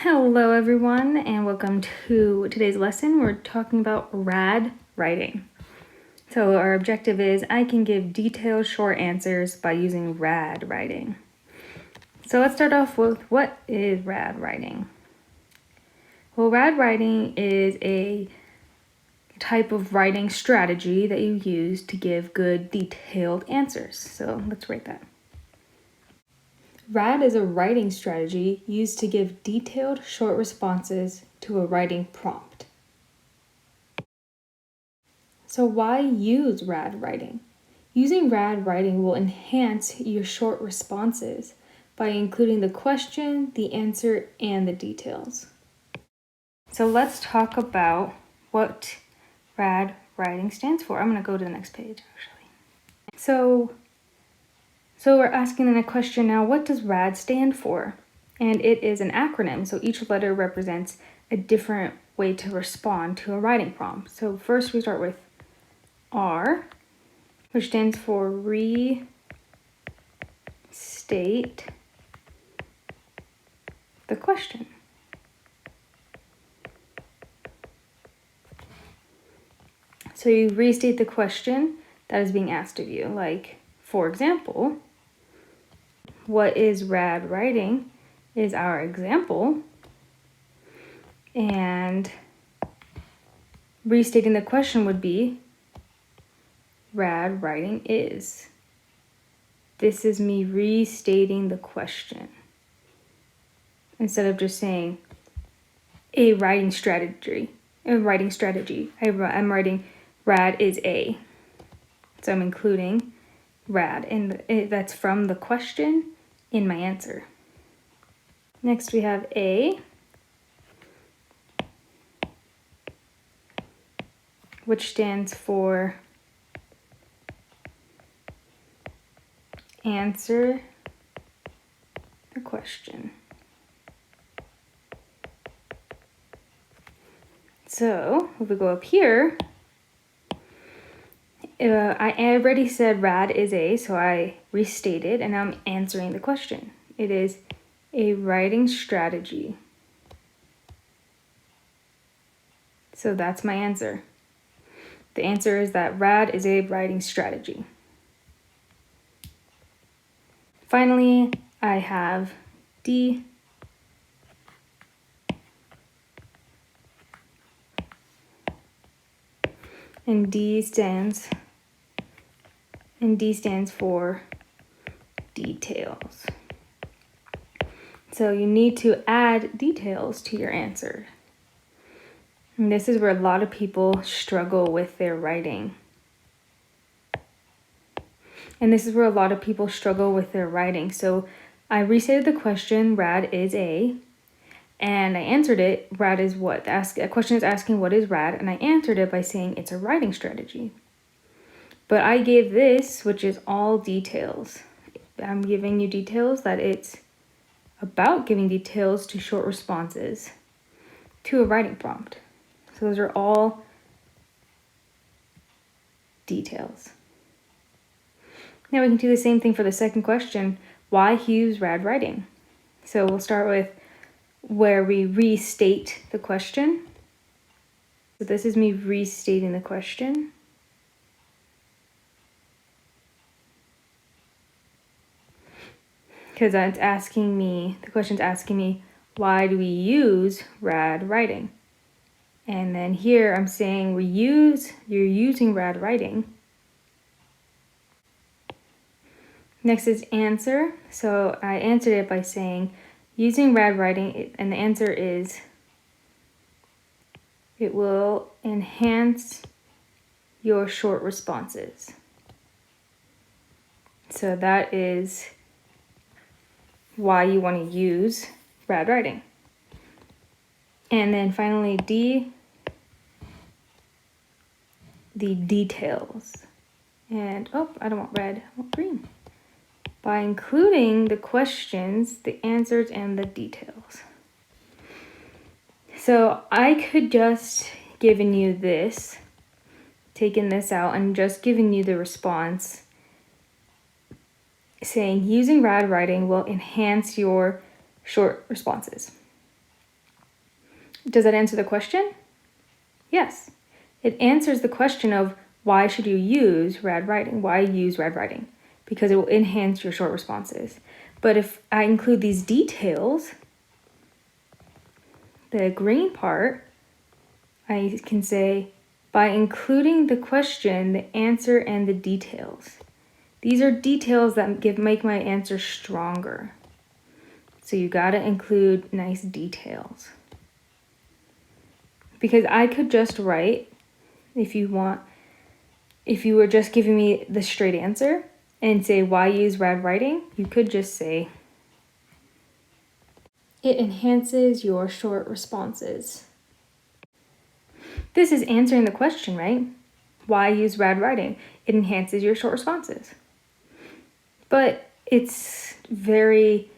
Hello everyone and welcome to today's lesson. We're talking about RAD writing. So our objective is I can give detailed short answers by using RAD writing. So let's start off with what is RAD writing? Well, RAD writing is a type of writing strategy that you use to give good detailed answers. So let's write that. RAD is a writing strategy used to give detailed short responses to a writing prompt. So why use RAD writing? Using RAD writing will enhance your short responses by including the question, the answer, and the details. So let's talk about what RAD writing stands for. I'm going to go to the next page, actually. So we're asking the next question now, what does RAD stand for? And it is an acronym, so each letter represents a different way to respond to a writing prompt. So first we start with R, which stands for restate the question. So you restate the question that is being asked of you. Like, for example, what is RAD writing is our example. And restating the question would be, RAD writing is. This is me restating the question. Instead of just saying a writing strategy. I'm writing RAD is a. So I'm including RAD, and that's from the question in my answer. Next we have A, which stands for answer the question. So if we go up here, I already said RAD is a, so I restated, and now I'm answering the question. It is a writing strategy. So that's my answer. The answer is that RAD is a writing strategy. Finally, I have D. And D stands for details. So you need to add details to your answer. And this is where a lot of people struggle with their writing. So I restated the question, RAD is a, and I answered it, RAD is what? A question is asking what is RAD, and I answered it by saying it's a writing strategy. But I gave this, which is all details. I'm giving you details that it's about giving details to short responses to a writing prompt. So those are all details. Now we can do the same thing for the second question. Why use RAD writing? So we'll start with where we restate the question. So this is me restating the question. Because the question's asking me, why do we use RAD writing? And then here I'm saying you're using RAD writing. Next is answer. So I answered it by saying using RAD writing, and the answer is it will enhance your short responses. So that is why you want to use RAD writing. And then finally D, the details. And I don't want red, I want green. By including the questions, the answers, and the details. So I could just given you this, taken this out, and just given you the response saying using RAD writing will enhance your short responses. Does that answer the question? Yes. It answers the question of why should you use RAD writing? Why use RAD writing? Because it will enhance your short responses. But if I include these details, the green part, I can say, by including the question, the answer, and the details. These are details that make my answer stronger. So you gotta include nice details. Because I could just write, if you were just giving me the straight answer and say, why use RAD writing? You could just say, it enhances your short responses. This is answering the question, right? Why use RAD writing? It enhances your short responses. But it's very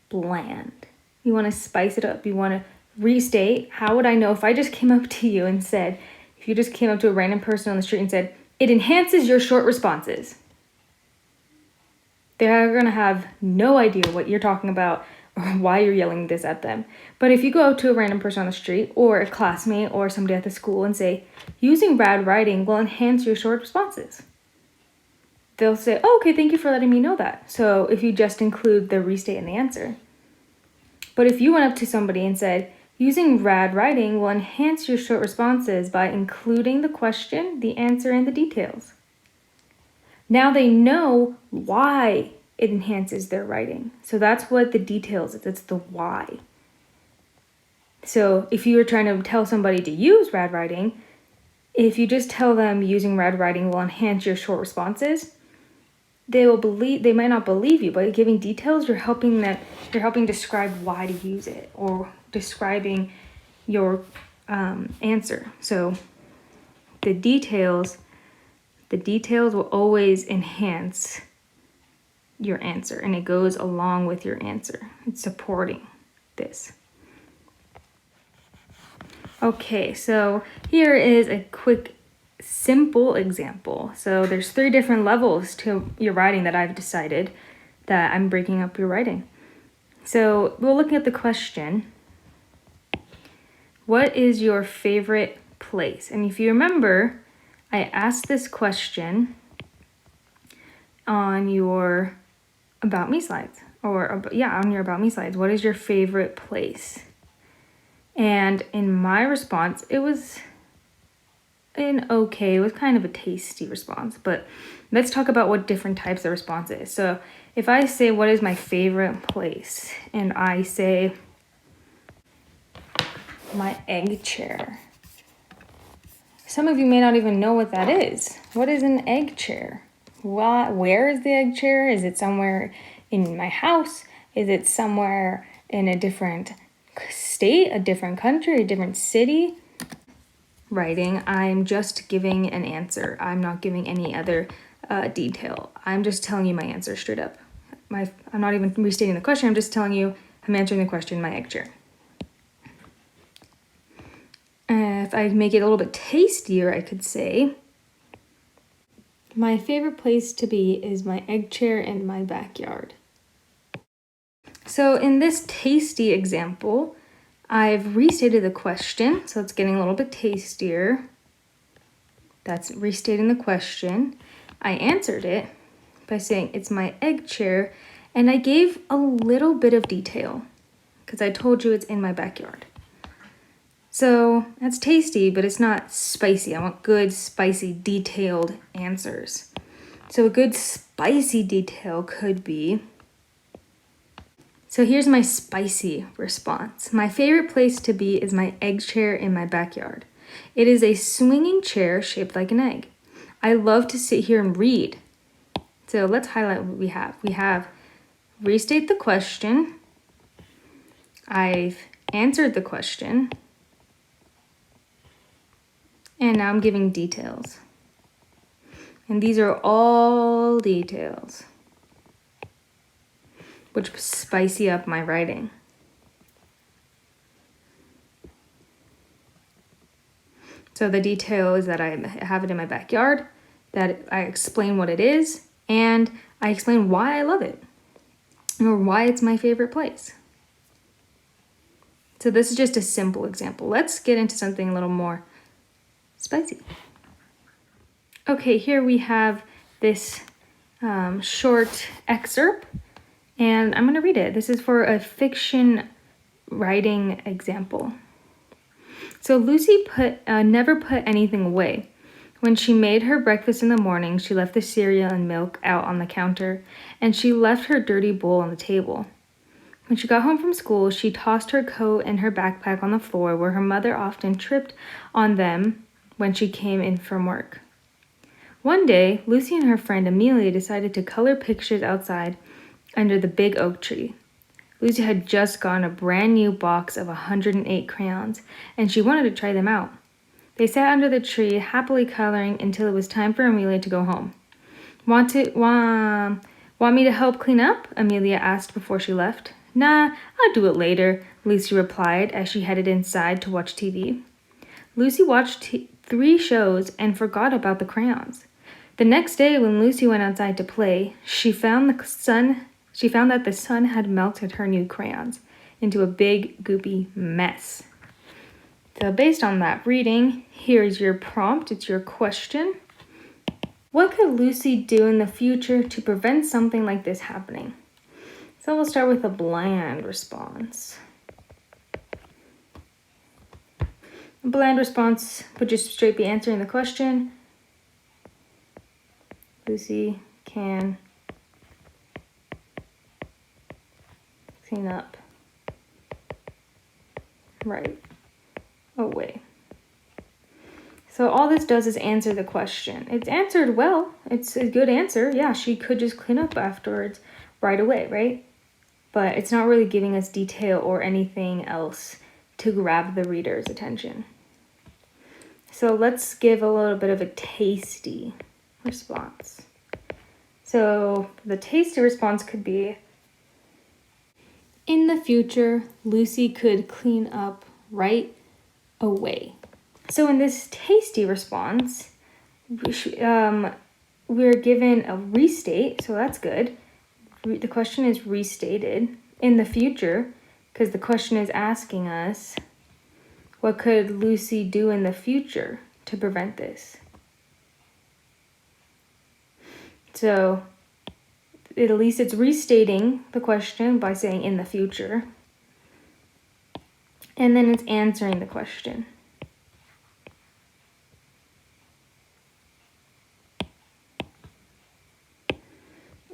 bland. You want to spice it up. You want to restate. How would I know if I just came up to you and said, if you just came up to a random person on the street and said, it enhances your short responses? They're going to have no idea what you're talking about or why you're yelling this at them. But if you go to a random person on the street or a classmate or somebody at the school and say, using RAD writing will enhance your short responses, they'll say, oh, okay, thank you for letting me know that. So if you just include the restate in the answer. But if you went up to somebody and said, using RAD writing will enhance your short responses by including the question, the answer, and the details. Now they know why it enhances their writing. So that's what the details is. It's the why. So if you were trying to tell somebody to use RAD writing, if you just tell them using RAD writing will enhance your short responses, they might not believe you. By giving details, you're helping describe why to use it or describing your answer. So the details will always enhance your answer, and it goes along with your answer. It's supporting this. Okay, so here is a quick, simple example. So there's 3 different levels to your writing that I've decided that I'm breaking up your writing. So we'll look at the question. What is your favorite place? And if you remember, I asked this question on your About Me slides. On your About Me slides. What is your favorite place? And in my response, it was it was kind of a tasty response. But let's talk about what different types of response is. So if I say, what is my favorite place? And I say, my egg chair. Some of you may not even know what that is. What is an egg chair? Where is the egg chair? Is it somewhere in my house? Is it somewhere in a different state, a different country, a different city? Writing, I'm just giving an answer. I'm not giving any other detail. I'm just telling you my answer straight up. I'm not even restating the question. I'm just telling you I'm answering the question, my egg chair. If I make it a little bit tastier, I could say, my favorite place to be is my egg chair in my backyard. So in this tasty example, I've restated the question, so it's getting a little bit tastier. That's restating the question. I answered it by saying it's my egg chair, and I gave a little bit of detail because I told you it's in my backyard. So that's tasty, but it's not spicy. I want good, spicy, detailed answers. So a good spicy detail could be, so here's my spicy response. My favorite place to be is my egg chair in my backyard. It is a swinging chair shaped like an egg. I love to sit here and read. So let's highlight what we have. We have restate the question. I've answered the question. And now I'm giving details. And these are all details, which spicy up my writing. So the detail is that I have it in my backyard, that I explain what it is, and I explain why I love it, or why it's my favorite place. So this is just a simple example. Let's get into something a little more spicy. Okay, here we have this short excerpt, and I'm going to read it. This is for a fiction writing example. So Lucy never put anything away. When she made her breakfast in the morning, she left the cereal and milk out on the counter, and she left her dirty bowl on the table. When she got home from school, she tossed her coat and her backpack on the floor where her mother often tripped on them when she came in from work. One day, Lucy and her friend Amelia decided to color pictures outside under the big oak tree. Lucy had just gotten a brand new box of 108 crayons, and she wanted to try them out. They sat under the tree, happily coloring until it was time for Amelia to go home. Want me to help clean up? Amelia asked before she left. Nah, I'll do it later, Lucy replied as she headed inside to watch TV. Lucy watched 3 shows and forgot about the crayons. The next day, when Lucy went outside to play, she found that the sun had melted her new crayons into a big, goopy mess. So based on that reading, here's your prompt. It's your question. What could Lucy do in the future to prevent something like this happening? So we'll start with a bland response. A bland response would just straight be answering the question. Lucy can clean up right away. So all this does is answer the question. It's answered well. It's a good answer. Yeah, she could just clean up afterwards right away, right? But it's not really giving us detail or anything else to grab the reader's attention. So let's give a little bit of a tasty response. So the tasty response could be, in the future, Lucy could clean up right away. So in this tasty response, we're given a restate, so that's good. The question is restated in the future, because the question is asking us, what could Lucy do in the future to prevent this? So at least it's restating the question by saying in the future. And then it's answering the question.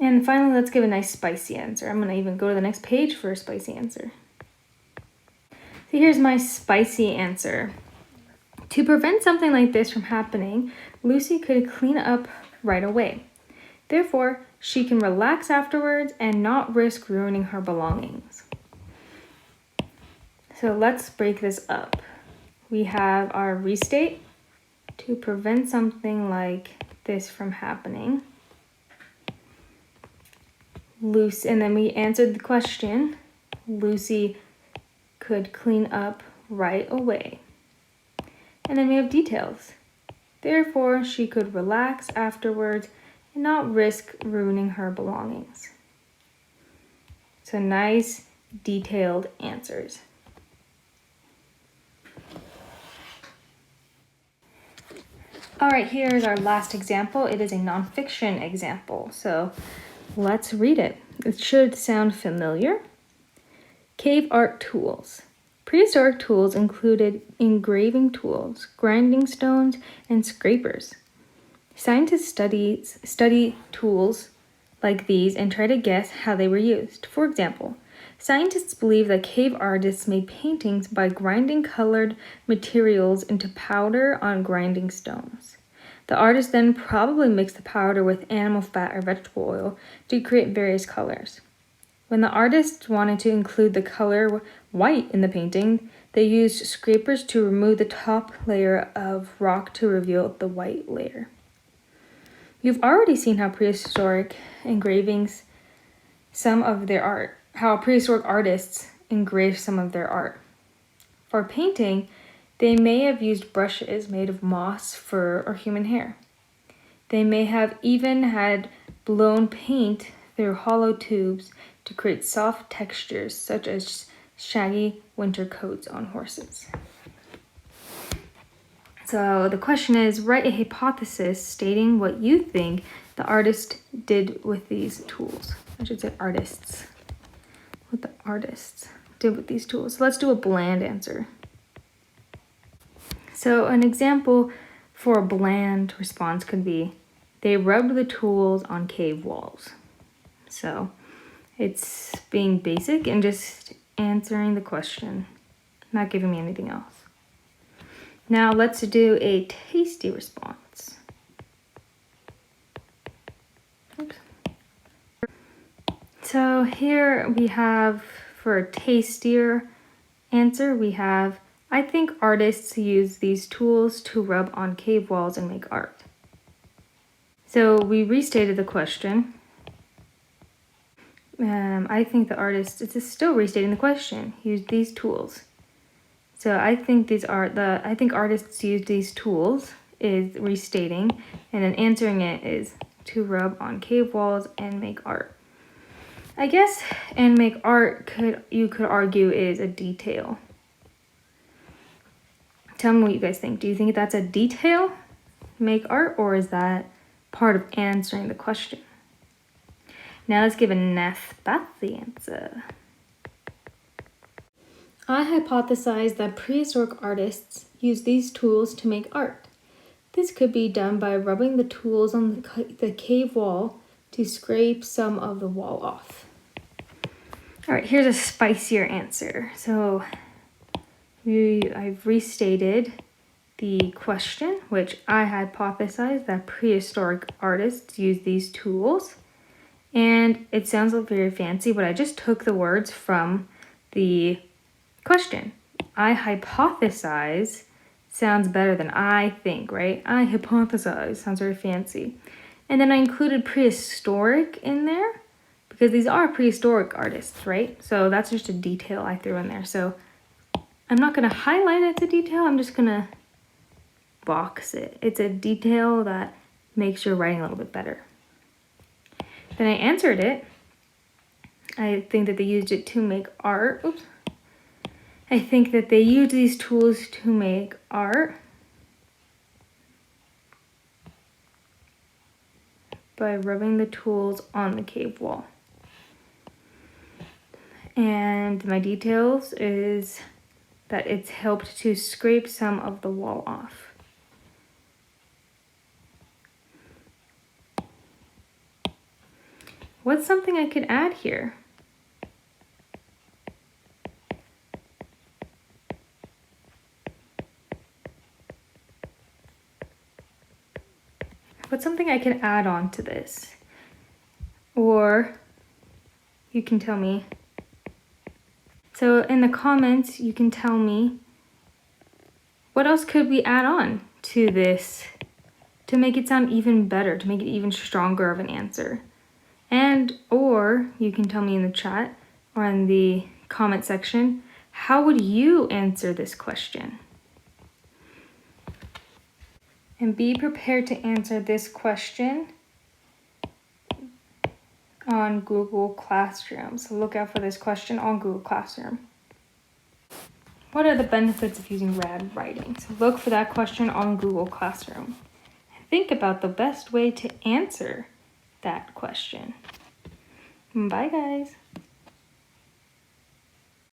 And finally, let's give a nice spicy answer. I'm going to even go to the next page for a spicy answer. So here's my spicy answer. To prevent something like this from happening, Lucy could clean up right away. Therefore, she can relax afterwards and not risk ruining her belongings. So let's break this up. We have our restate, to prevent something like this from happening. Lucy, and then we answered the question. Lucy could clean up right away. And then we have details. Therefore, she could relax afterwards and not risk ruining her belongings. So nice, detailed answers. All right, here's our last example. It is a nonfiction example. So let's read it. It should sound familiar. Cave art tools. Prehistoric tools included engraving tools, grinding stones, and scrapers. Scientists study tools like these and try to guess how they were used. For example, scientists believe that cave artists made paintings by grinding colored materials into powder on grinding stones. The artist then probably mixed the powder with animal fat or vegetable oil to create various colors. When the artists wanted to include the color white in the painting, they used scrapers to remove the top layer of rock to reveal the white layer. You've already seen how prehistoric engravings some of their art, how prehistoric artists engraved some of their art. For painting, they may have used brushes made of moss, fur, or human hair. They may have even had blown paint through hollow tubes to create soft textures such as shaggy winter coats on horses. So the question is, write a hypothesis stating what you think the artist did with these tools. I should say artists. What the artists did with these tools. So let's do a bland answer. So an example for a bland response could be, they rubbed the tools on cave walls. So it's being basic and just answering the question, not giving me anything else. Now let's do a tasty response. Oops. So here we have, for a tastier answer, we have, I think artists use these tools to rub on cave walls and make art. So we restated the question. I think the artists, it's still restating the question, use these tools. So I think I think artists use these tools is restating, and then answering it is to rub on cave walls and make art. I guess and make art you could argue is a detail. Tell me what you guys think. Do you think that's a detail, make art, or is that part of answering the question? Now let's give a the answer. I hypothesize that prehistoric artists used these tools to make art. This could be done by rubbing the tools on the cave wall to scrape some of the wall off. All right, here's a spicier answer. So I've restated the question, which I hypothesize that prehistoric artists use these tools. And it sounds very fancy, but I just took the words from the question. I hypothesize sounds better than I think, right? I hypothesize sounds very fancy. And then I included prehistoric in there because these are prehistoric artists, right? So that's just a detail I threw in there. So I'm not going to highlight it as a detail. I'm just going to box it. It's a detail that makes your writing a little bit better. Then I answered it. I think that they used it to make art. Oops. I think that they use these tools to make art by rubbing the tools on the cave wall. And my details is that it's helped to scrape some of the wall off. What's something I could add here? What's something I can add on to this? Or you can tell me. So in the comments, you can tell me what else could we add on to this to make it sound even better, to make it even stronger of an answer. And or you can tell me in the chat or in the comment section, how would you answer this question? And be prepared to answer this question on Google Classroom. So look out for this question on Google Classroom. What are the benefits of using RAD writing? So look for that question on Google Classroom. Think about the best way to answer that question. Bye, guys.